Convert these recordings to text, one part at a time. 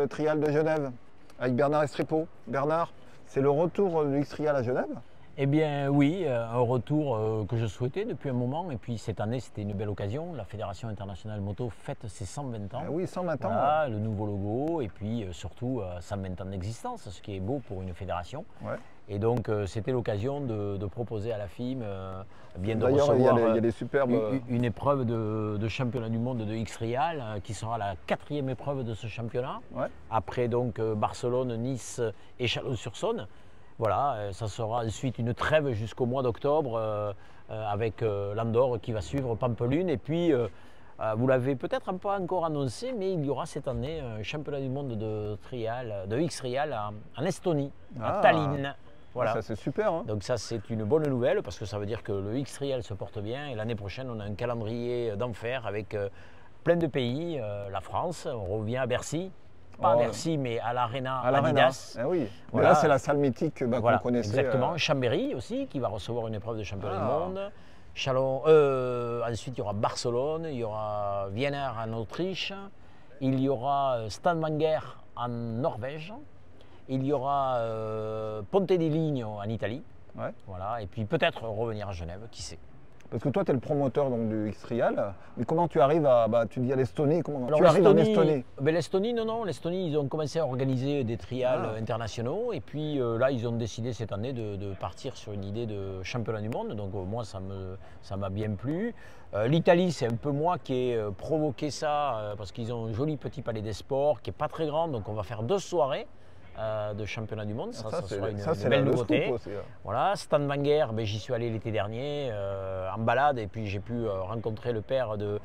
Trial de Genève avec Bernard Estrepo. Bernard, c'est le retour du X-Trial à Genève? Eh bien oui, un retour que je souhaitais depuis un moment. Et puis cette année, c'était une belle occasion. La Fédération internationale moto fête ses 120 ans. Ah oui, 120 ans. Voilà, le nouveau logo et puis surtout 120 ans d'existence, ce qui est beau pour une fédération. Ouais. Et donc c'était l'occasion de proposer à la FIM bien de D'ailleurs, recevoir il y a des superbes... une épreuve de championnat du monde de X-Trial qui sera la 4e épreuve de ce championnat. Ouais. Après donc Barcelone, Nice et Chalon-sur-Saône. Voilà, ça sera ensuite une trêve jusqu'au mois d'octobre avec l'Andorre qui va suivre Pampelune. Et puis, vous l'avez peut-être pas encore annoncé, mais il y aura cette année un championnat du monde de X-Trial en Estonie, à Tallinn. Voilà. Ça c'est super. Hein. Donc ça c'est une bonne nouvelle parce que ça veut dire que le X-Trial se porte bien et l'année prochaine on a un calendrier d'enfer avec plein de pays, la France, on revient à Bercy. Pas à Bercy, mais à l'Arena Adidas. Ah oui, voilà. Là c'est la salle mythique qu'on connaissait. Exactement, Chambéry aussi, qui va recevoir une épreuve de championnat du monde. Ensuite, il y aura Barcelone, il y aura Vienne en Autriche, il y aura Stavanger en Norvège, il y aura Ponte di Ligno en Italie. Ouais. Voilà. Et puis peut-être revenir à Genève, qui sait. Parce que toi, tu es le promoteur donc, du X-Trial, mais comment tu arrives à, tu dis à l'Estonie, comment alors, tu arrives en Estonie? L'Estonie, non, l'Estonie, ils ont commencé à organiser des trials internationaux, et puis là, ils ont décidé cette année de partir sur une idée de championnat du monde, donc moi, ça m'a bien plu. L'Italie, c'est un peu moi qui ai provoqué ça, parce qu'ils ont un joli petit palais des sports qui n'est pas très grand, donc on va faire 2 soirées. De championnat du monde, ça sera une belle nouveauté. Voilà, Stavanger, j'y suis allé l'été dernier en balade et puis j'ai pu rencontrer le père de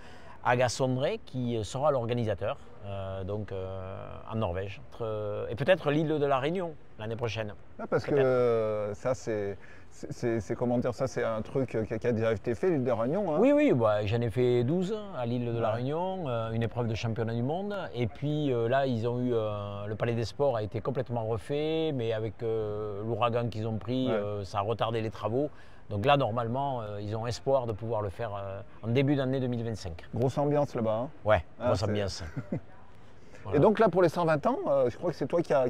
Aga Sondre qui sera l'organisateur en Norvège et peut-être l'île de la Réunion l'année prochaine. Parce que ça c'est comment dire, ça c'est un truc qui a déjà été fait, l'île de la Réunion. Hein. Oui, j'en ai fait 12 à l'île de la Réunion, une épreuve de championnat du monde. Et puis là, ils ont eu le palais des sports a été complètement refait, mais avec l'ouragan qu'ils ont pris, ça a retardé les travaux. Donc là, normalement, ils ont espoir de pouvoir le faire en début d'année 2025. Grosse ambiance là-bas. Hein. Ouais, grosse ambiance. Voilà. Et donc là, pour les 120 ans, je crois que c'est toi qui as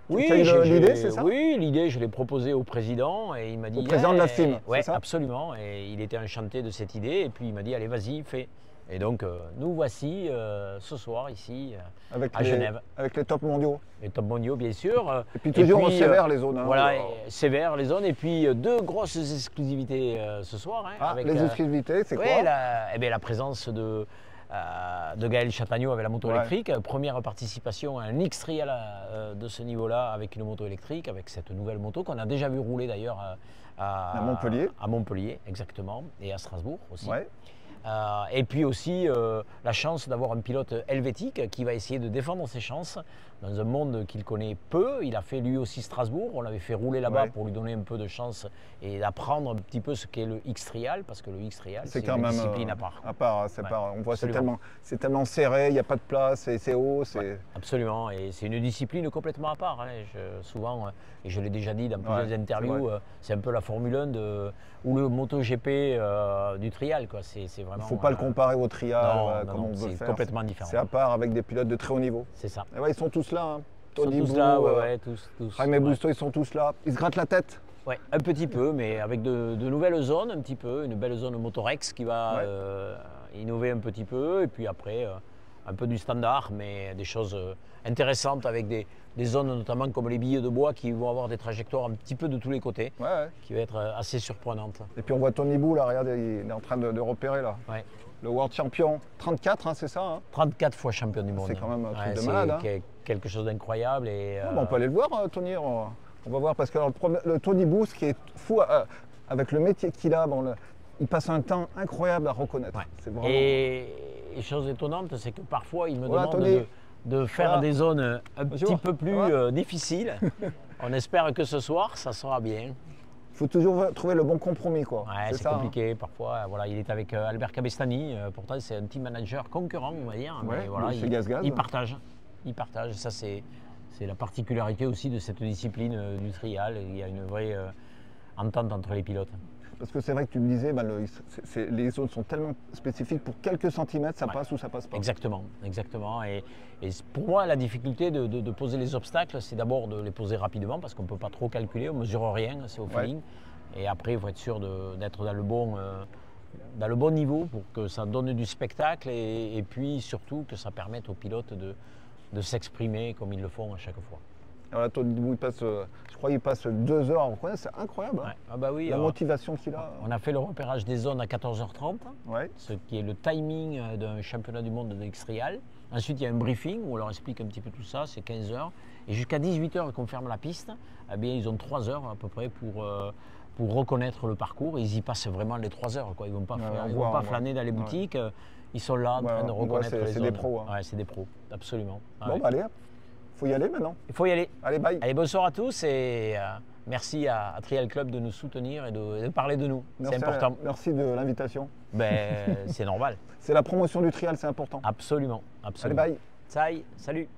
eu l'idée, c'est ça? Oui, l'idée, je l'ai proposée au président et il m'a dit… Au président de la FIM, oui, c'est ça? Absolument. Et il était enchanté de cette idée et puis il m'a dit, allez, vas-y, fais. Et donc, nous voici ce soir ici à Genève. Avec les tops mondiaux. Les tops mondiaux, bien sûr. Et puis toujours sévère les zones. Hein, voilà, sévère les zones. Et puis 2 grosses exclusivités ce soir. Hein, avec, les exclusivités, c'est quoi? La présence de Gaël Chatagnot avec la moto électrique. Première participation à un X-Trial de ce niveau-là avec une moto électrique, avec cette nouvelle moto qu'on a déjà vu rouler d'ailleurs à Montpellier. À Montpellier, exactement, et à Strasbourg aussi. Ouais. Et puis aussi la chance d'avoir un pilote helvétique qui va essayer de défendre ses chances dans un monde qu'il connaît peu. Il a fait lui aussi Strasbourg, on l'avait fait rouler là-bas pour lui donner un peu de chance et d'apprendre un petit peu ce qu'est le X-Trial, parce que le X-Trial c'est une discipline à part. On voit c'est tellement serré, il n'y a pas de place, c'est haut. Absolument, et c'est une discipline complètement à part. Hein. Souvent, et je l'ai déjà dit dans plusieurs interviews, c'est un peu la Formule 1 ou le MotoGP du trial. C'est vraiment, il ne faut pas le comparer au trial comme on veut faire. C'est complètement différent. C'est à part avec des pilotes de très haut niveau. C'est ça. Et ils sont tous là. Hein. Tony Bou, tous. Jaime Busto, ils sont tous là. Ils se grattent la tête. Oui, un petit peu, mais avec de nouvelles zones, un petit peu. Une belle zone Motorex qui va innover un petit peu. Et puis après, un peu du standard, mais des choses intéressantes avec des zones notamment comme les billes de bois qui vont avoir des trajectoires un petit peu de tous les côtés, qui va être assez surprenante. Et puis on voit Tony Bou, là, regardez, il est en train de repérer là. Ouais. Le World Champion, 34, hein, c'est ça hein? 34 fois champion du monde. C'est quand même un truc de malade. C'est quelque chose d'incroyable. On peut aller le voir, Tony. On va voir, parce que alors, le Tony Bou, ce qui est fou, avec le métier qu'il a, il passe un temps incroyable à reconnaître. Vraiment... Et chose étonnante, c'est que parfois, il me demande de faire des zones un petit peu plus difficiles. On espère que ce soir, ça sera bien. Il faut toujours trouver le bon compromis, quoi. Ouais, c'est compliqué parfois. Voilà, il est avec Albert Cabestany. Pourtant, c'est un team manager concurrent, on va dire. Mais voilà, il partage. Ça, c'est la particularité aussi de cette discipline du trial. Il y a une vraie entente entre les pilotes. Parce que c'est vrai que tu me disais, bah, les zones sont tellement spécifiques, pour quelques centimètres, ça Ouais. passe ou ça passe pas. Exactement, exactement. Et pour moi, la difficulté de poser les obstacles, c'est d'abord de les poser rapidement parce qu'on ne peut pas trop calculer, on ne mesure rien, c'est au feeling. Et après, il faut être sûr d'être dans le bon niveau pour que ça donne du spectacle et puis surtout que ça permette aux pilotes de s'exprimer comme ils le font à chaque fois. Voilà, Tony Bou, je crois qu'il passe 2 heures à reconnaître, c'est incroyable. Hein. Ouais. Ah bah oui, La motivation qu'il a. on a fait le repérage des zones à 14h30, Ouais. ce qui est le timing d'un championnat du monde de X-Trial. Ensuite, il y a un briefing où on leur explique un petit peu tout ça, c'est 15 heures. Et jusqu'à 18 heures, ils confirment la piste. Eh bien, ils ont 3 heures à peu près pour reconnaître le parcours. Ils y passent vraiment les 3 heures. Quoi. Ils ne vont pas flâner dans les boutiques. Ils sont là en train de reconnaître les zones. C'est des pros. Hein. Ouais, c'est des pros, absolument. Ah, bon, ouais. bah, allez, faut y aller maintenant. Il faut y aller. Allez, bye. Allez, bonsoir à tous et merci à Trial Club de nous soutenir et de parler de nous. C'est important. Merci de l'invitation. Ben, c'est normal. C'est la promotion du trial, c'est important. Absolument, absolument. Allez, bye. Salut.